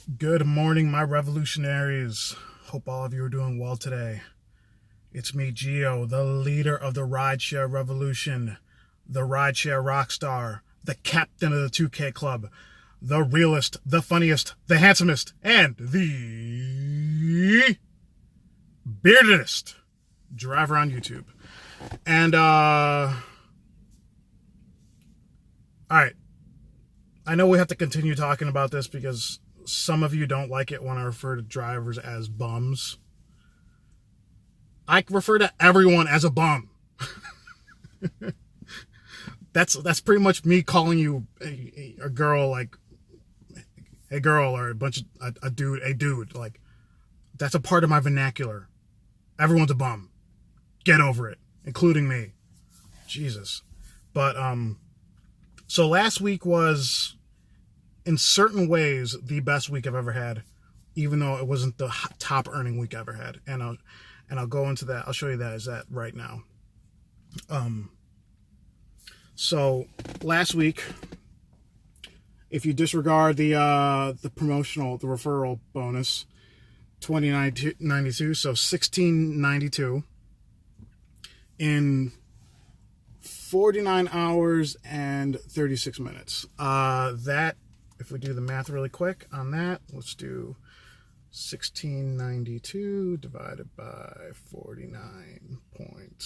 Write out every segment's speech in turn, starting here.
Good morning, my revolutionaries. Hope all of you are doing well today. It's me, Gio, the leader of the rideshare revolution, the rideshare rock star, the captain of the 2K club, the realest, the funniest, the handsomest, and the beardedest driver on YouTube. And, all right. I know we have to continue talking about this because some of you don't like it when I refer to drivers as bums. I refer to everyone as a bum. That's pretty much me calling you a girl, like a girl, or a dude. Like, that's a part of my vernacular. Everyone's a bum. Get over it, including me. Jesus. But so last week was, in certain ways, the best week I've ever had, even though it wasn't the top earning week I ever had. And I'll go into that. I'll show you that right now. So last week, if you disregard the referral bonus, $20.92, so $16.92 in 49 hours and 36 minutes. That, if we do the math really quick on that, let's do 1692 divided by 49 point,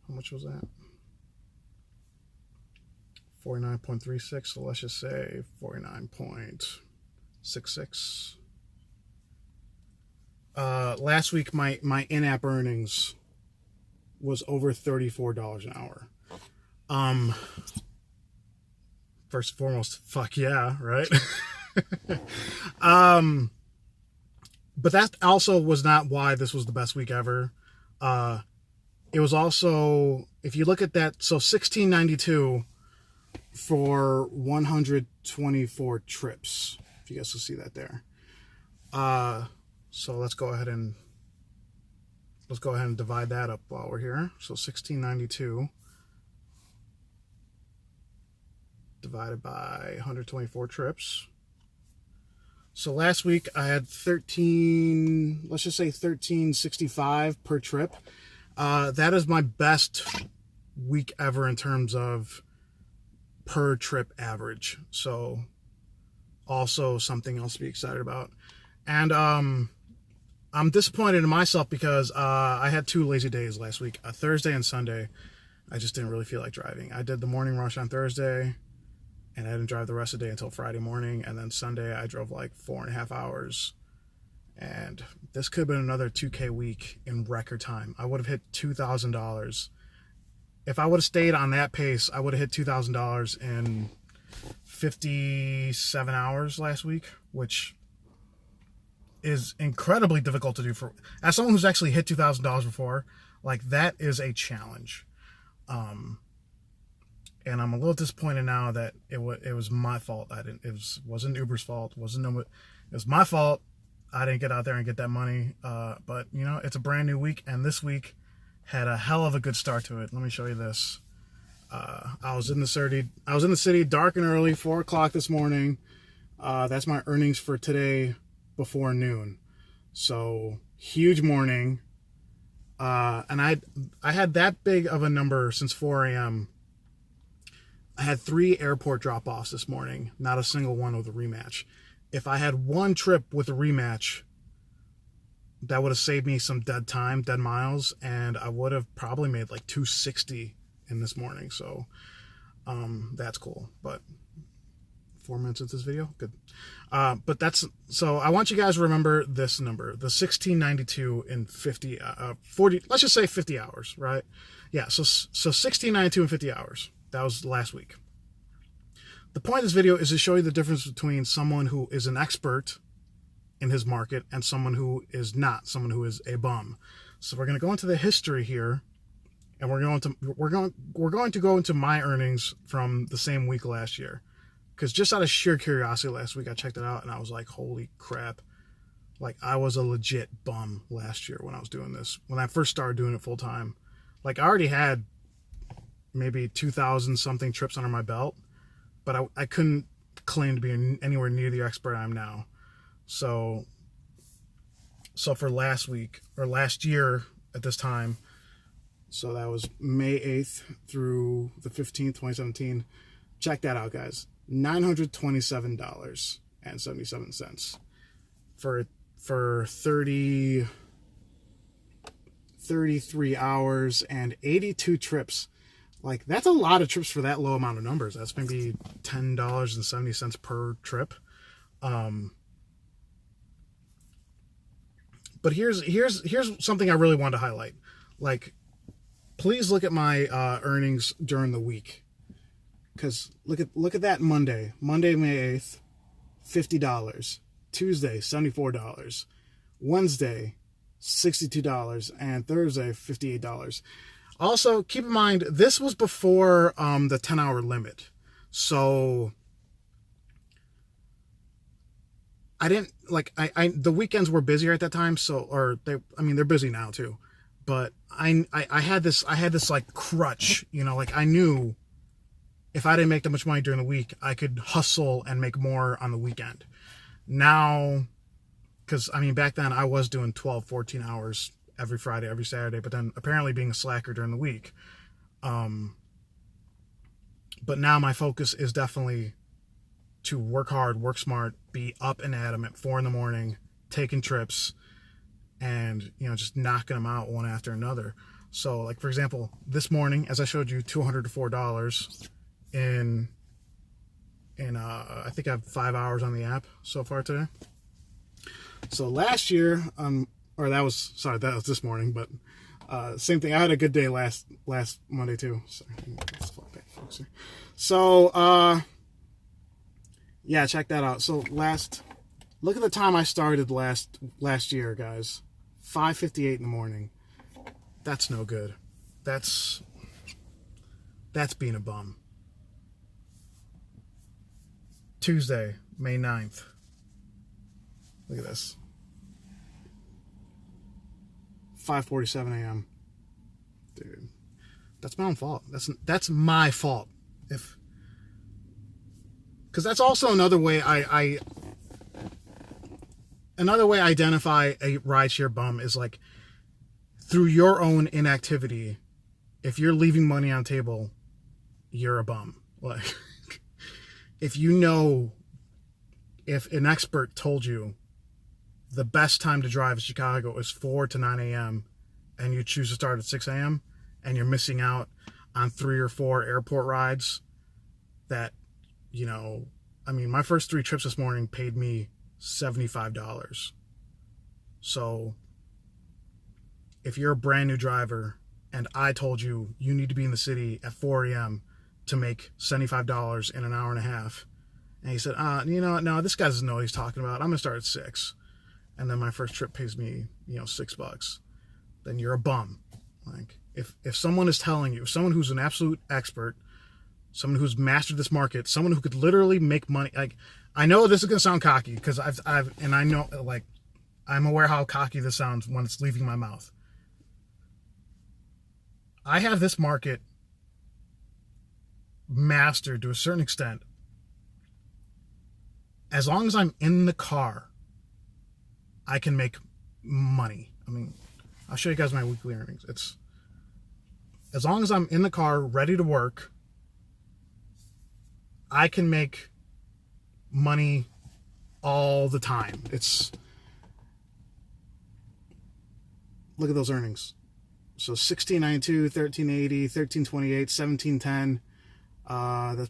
how much was that? 49.36, so let's just say 49.66. Last week, my in-app earnings was over $34 an hour. First and foremost, fuck yeah, right? But that also was not why this was the best week ever. It was also, if you look at that, so $16.92 for 124 trips. If you guys will see that there. So let's go ahead and divide that up while we're here. So $16.92 divided by 124 trips. So last week I had let's just say 1365 per trip. That is my best week ever in terms of per trip average. So also something else to be excited about. And I'm disappointed in myself because I had 2 lazy days last week, Thursday and Sunday. I just didn't really feel like driving. I did the morning rush on Thursday, and I didn't drive the rest of the day until Friday morning. And then Sunday, I drove like 4.5 hours. And this could have been another 2K week in record time. I would have hit $2,000. If I would have stayed on that pace, I would have hit $2,000 in 57 hours last week, which is incredibly difficult to do as someone who's actually hit $2,000 before. Like, that is a challenge. And I'm a little disappointed now that it was my fault. Wasn't Uber's fault. It was my fault. I didn't get out there and get that money. But you know, it's a brand new week, and this week had a hell of a good start to it. Let me show you this. I was in the city dark and early, 4 o'clock this morning. That's my earnings for today before noon. So huge morning. And I had that big of a number since 4 a.m. I had 3 airport drop-offs this morning, not a single one with a rematch. If I had one trip with a rematch, that would have saved me some dead miles, and I would have probably made like 260 in this morning. So that's cool. But 4 minutes into this video, good. But so I want you guys to remember this number, the 1692 in 40, let's just say 50 hours, right? Yeah, so 1692 in 50 hours. That was last week. The point of this video is to show you the difference between someone who is an expert in his market and someone who is not, someone who is a bum. So we're going to go into the history here, and we're going to go into my earnings from the same week last year. Because just out of sheer curiosity last week, I checked it out and I was like, holy crap. Like, I was a legit bum last year when I was doing this. When I first started doing it full time. Like, I already had maybe 2,000 something trips under my belt, but I couldn't claim to be anywhere near the expert I am now. So for last week or last year at this time, so that was May 8th through the 15th, 2017. Check that out, guys. $927.77 for 33 hours and 82 trips. Like, that's a lot of trips for that low amount of numbers. That's maybe $10.70 per trip. But here's something I really wanted to highlight. Like, please look at my earnings during the week, because look at that Monday, May 8th, $50. Tuesday, $74. Wednesday, $62, and Thursday, $58. Also, keep in mind, this was before the 10-hour limit. So I didn't I the weekends were busier at that time, so they're busy now too. But I had this like crutch, like I knew if I didn't make that much money during the week, I could hustle and make more on the weekend. Now, because back then I was doing 12, 14 hours every Friday, every Saturday, but then apparently being a slacker during the week. But now my focus is definitely to work hard, work smart, be up and at 'em at 4 a.m, taking trips, and just knocking them out one after another. So, like, for example, this morning, as I showed you, $204 in I think I have 5 hours on the app so far today. So last year, that was this morning, but same thing. I had a good day last Monday too. So yeah, check that out. So look at the time I started last year, guys. 5:58 in the morning. That's no good. That's being a bum. Tuesday, May 9th. Look at this. 5:47 a.m. Dude, that's my own fault. That's my fault. Because that's also another way I identify a rideshare bum is like through your own inactivity. If you're leaving money on the table, you're a bum. Like, if an expert told you the best time to drive in Chicago is 4 to 9 a.m. and you choose to start at 6 a.m. and you're missing out on 3 or 4 airport rides that, my first 3 trips this morning paid me $75. So if you're a brand new driver and I told you need to be in the city at 4 a.m. to make $75 in an hour and a half, and he said, no, this guy doesn't know what he's talking about. I'm going to start at 6. And then my first trip pays me, $6. Then you're a bum. Like, if someone is telling you, someone who's an absolute expert, someone who's mastered this market, someone who could literally make money, like, I know this is going to sound cocky because I know, like, I'm aware how cocky this sounds when it's leaving my mouth. I have this market mastered to a certain extent. As long as I'm in the car, I can make money. I'll show you guys my weekly earnings. It's as long as I'm in the car, ready to work, I can make money all the time. Look at those earnings. So 1692, 1380, 1328, 1710. That was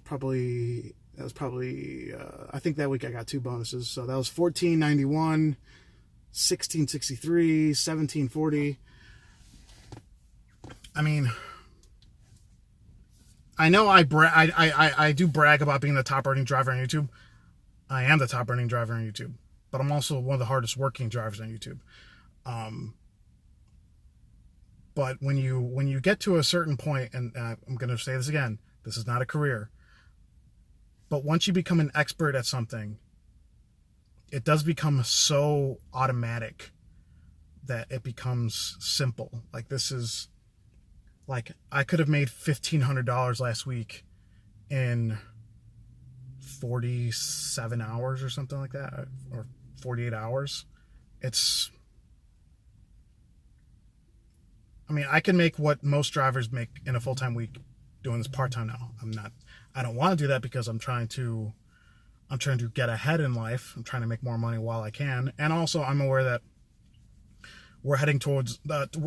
probably I think that week I got 2 bonuses. So that was 1491, 1663, 1740. I know I do brag about being the top earning driver on YouTube. I am the top earning driver on YouTube, but I'm also one of the hardest working drivers on YouTube. But when you get to a certain point, and I'm going to say this again, this is not a career, but once you become an expert at something, it does become so automatic that it becomes simple. Like, this is, like, I could have made $1,500 last week in 47 hours or something like that, or 48 hours. I mean, I can make what most drivers make in a full-time week doing this part-time now. I don't want to do that because I'm trying to get ahead in life. I'm trying to make more money while I can. And also I'm aware that we're heading towards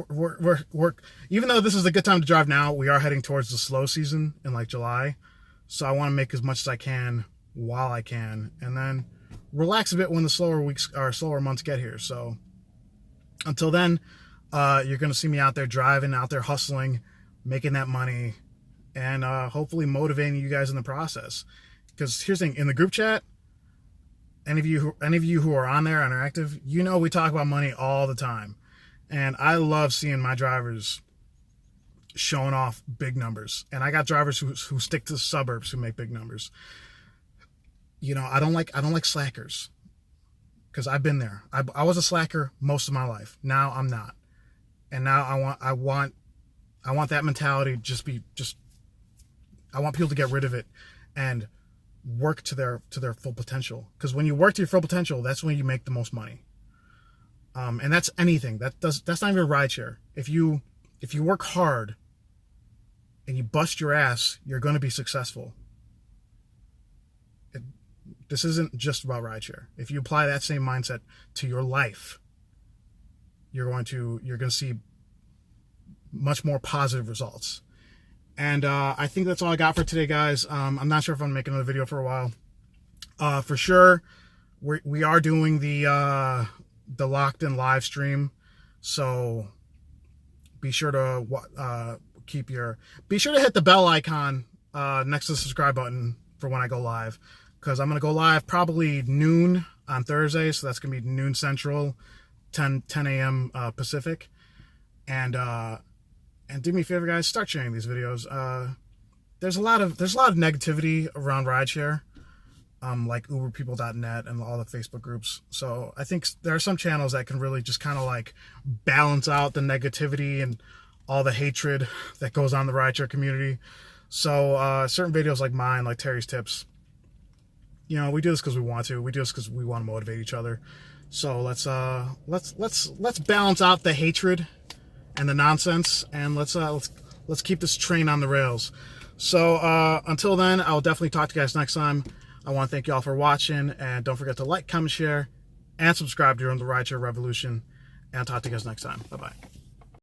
we're even though this is a good time to drive now, we are heading towards the slow season in like July. So I want to make as much as I can while I can, and then relax a bit when the slower weeks or slower months get here. So until then, you're going to see me out there driving, out there hustling, making that money, and hopefully motivating you guys in the process. Because here's the thing, in the group chat, any of you who are on there and are active, you know we talk about money all the time. And I love seeing my drivers showing off big numbers. And I got drivers who stick to the suburbs who make big numbers. You know, I don't like slackers, because I've been there. I was a slacker most of my life. Now I'm not. And now I want that mentality. I want people to get rid of it and work to their full potential. Because when you work to your full potential, that's when you make the most money. And that's anything. That's not even a rideshare. If you work hard and you bust your ass, you're going to be successful. This isn't just about rideshare. If you apply that same mindset to your life, you're going to see much more positive results. And I think that's all I got for today, guys. I'm not sure if I'm making another video for a while. For sure, we are doing the Locked In live stream, so be sure to be sure to hit the bell icon next to the subscribe button for when I go live, because I'm gonna go live probably noon on Thursday, so that's gonna be noon Central, 10 a.m. Pacific. And do me a favor, guys, start sharing these videos. There's a lot of negativity around rideshare, like uberpeople.net and all the Facebook groups. So I think there are some channels that can really just kind of like balance out the negativity and all the hatred that goes on in the rideshare community. So certain videos like mine, like Terry's Tips, you know, we do this because we want to. We do this because we want to motivate each other. So let's balance out the hatred and the nonsense, and let's keep this train on the rails. So until then, I'll definitely talk to you guys next time. I want to thank you all for watching, and don't forget to like, comment, share, and subscribe during the rideshare revolution. And I'll talk to you guys next time. Bye bye.